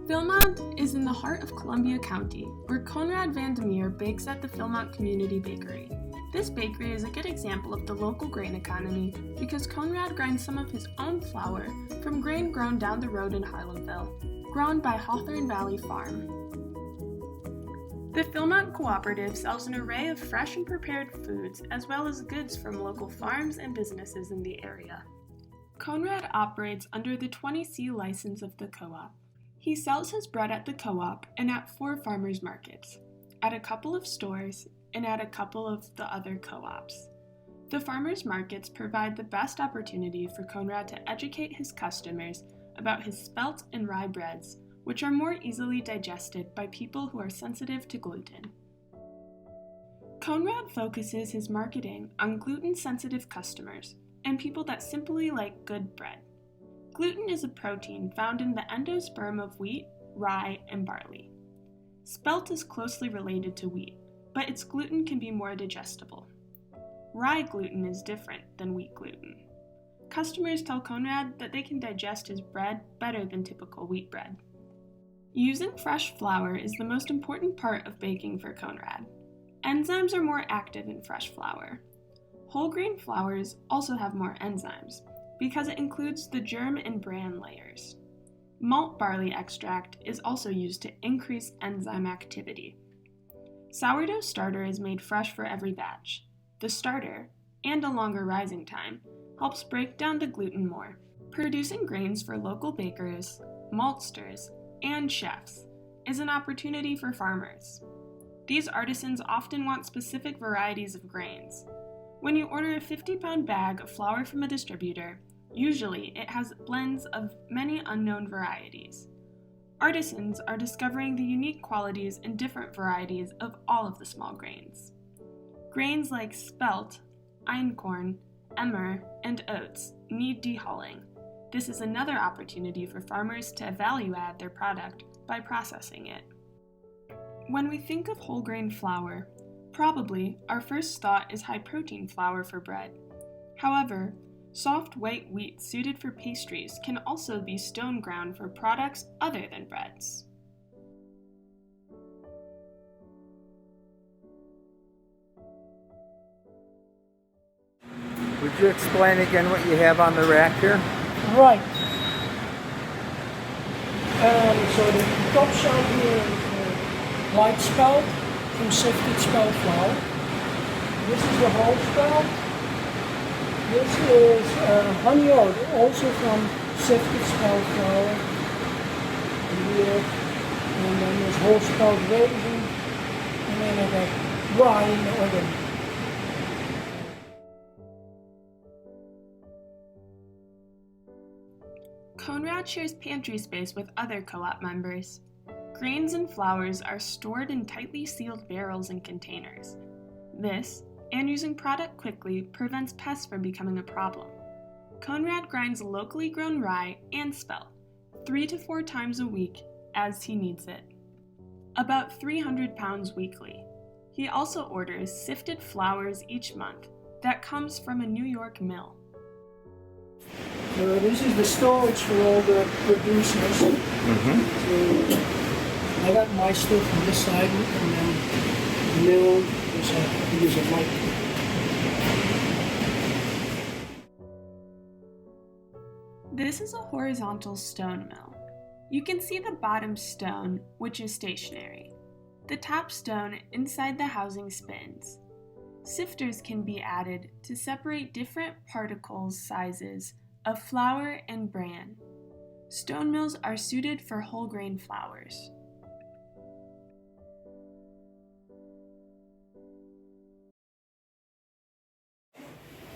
Philmont is in the heart of Columbia County, where Conrad Vandermeer bakes at the Philmont Community Bakery. This bakery is a good example of the local grain economy because Conrad grinds some of his own flour from grain grown down the road in Harlemville, grown by Hawthorne Valley Farm. The Philmont Cooperative sells an array of fresh and prepared foods as well as goods from local farms and businesses in the area. Conrad operates under the 20C license of the co-op. He sells his bread at the co-op and at 4 farmers markets, at a couple of stores, and at a couple of the other co-ops. The farmers markets provide the best opportunity for Conrad to educate his customers about his spelt and rye breads, which are more easily digested by people who are sensitive to gluten. Conrad focuses his marketing on gluten-sensitive customers and people that simply like good bread. Gluten is a protein found in the endosperm of wheat, rye, and barley. Spelt is closely related to wheat, but its gluten can be more digestible. Rye gluten is different than wheat gluten. Customers tell Conrad that they can digest his bread better than typical wheat bread. Using fresh flour is the most important part of baking for Conrad. Enzymes are more active in fresh flour. Whole grain flours also have more enzymes, because it includes the germ and bran layers. Malt barley extract is also used to increase enzyme activity. Sourdough starter is made fresh for every batch. The starter, and a longer rising time, helps break down the gluten more. Producing grains for local bakers, maltsters, and chefs is an opportunity for farmers. These artisans often want specific varieties of grains. When you order a 50-pound bag of flour from a distributor, usually it has blends of many unknown varieties. Artisans are discovering the unique qualities and different varieties of all of the small grains. Grains like spelt, einkorn, emmer, and oats need dehulling. This is another opportunity for farmers to value add their product by processing it. When we think of whole grain flour, probably our first thought is high protein flour for bread. However, soft white wheat suited for pastries can also be stone ground for products other than breads. Would you explain again what you have on the rack here? Right. So the top shelf here is white spelt from sifted spelt flour. This is the whole spelt. This is honey oat, also from sifted spelt flour. Here, and then there's whole spelt raisin, and then I got rye in the other. Conrad shares pantry space with other co-op members. Grains and flours are stored in tightly sealed barrels and containers. This, and using product quickly, prevents pests from becoming a problem. Conrad grinds locally grown rye and spelt 3 to 4 times a week as he needs it. About 300 pounds weekly. He also orders sifted flours each month that comes from a New York mill. So this is the storage for all the producers. So I got my stuff on this side, and then the mill is a light. This is a horizontal stone mill. You can see the bottom stone, which is stationary. The top stone inside the housing spins. Sifters can be added to separate different particles sizes of flour and bran. Stone mills are suited for whole grain flours.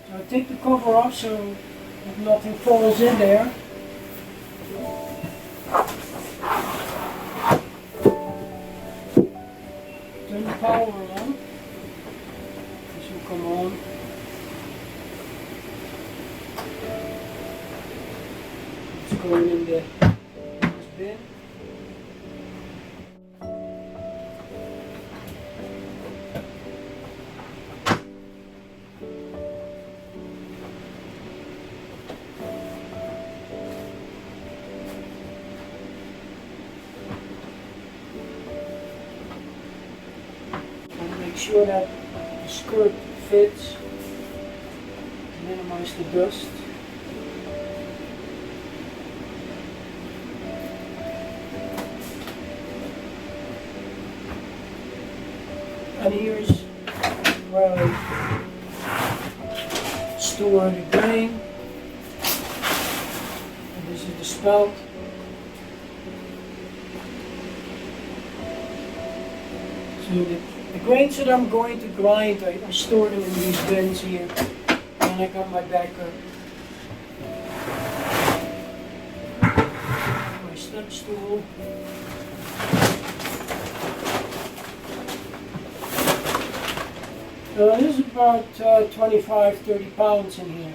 So I take the cover off so that nothing falls in there. Turn the power on. This will come on. It's going in this bin. sure that the skirt fits, minimize the dust. And here's where I store the grain. And this is the spelt. So the grains that I'm going to grind, I store them in these bins here. And I got my backer. My step stool. There's about 25-30 pounds in here.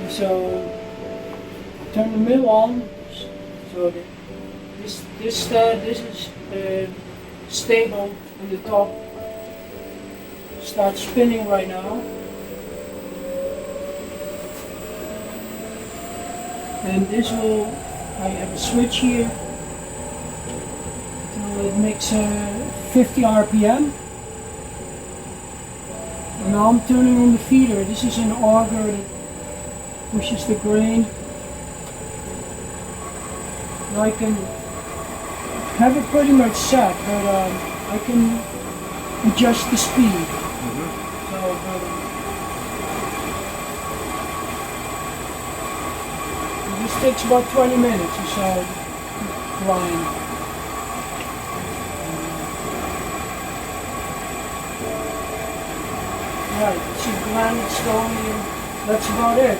So turn the mill on. So this is stable on the top. Start spinning right now. And this will, I have a switch here. So it makes 50 RPM. And now I'm turning on the feeder. This is an auger that pushes the grain. And I can have it pretty much set, but I can adjust the speed. So this takes about 20 minutes or so to grind. Right, so grind it slowly, and that's about it.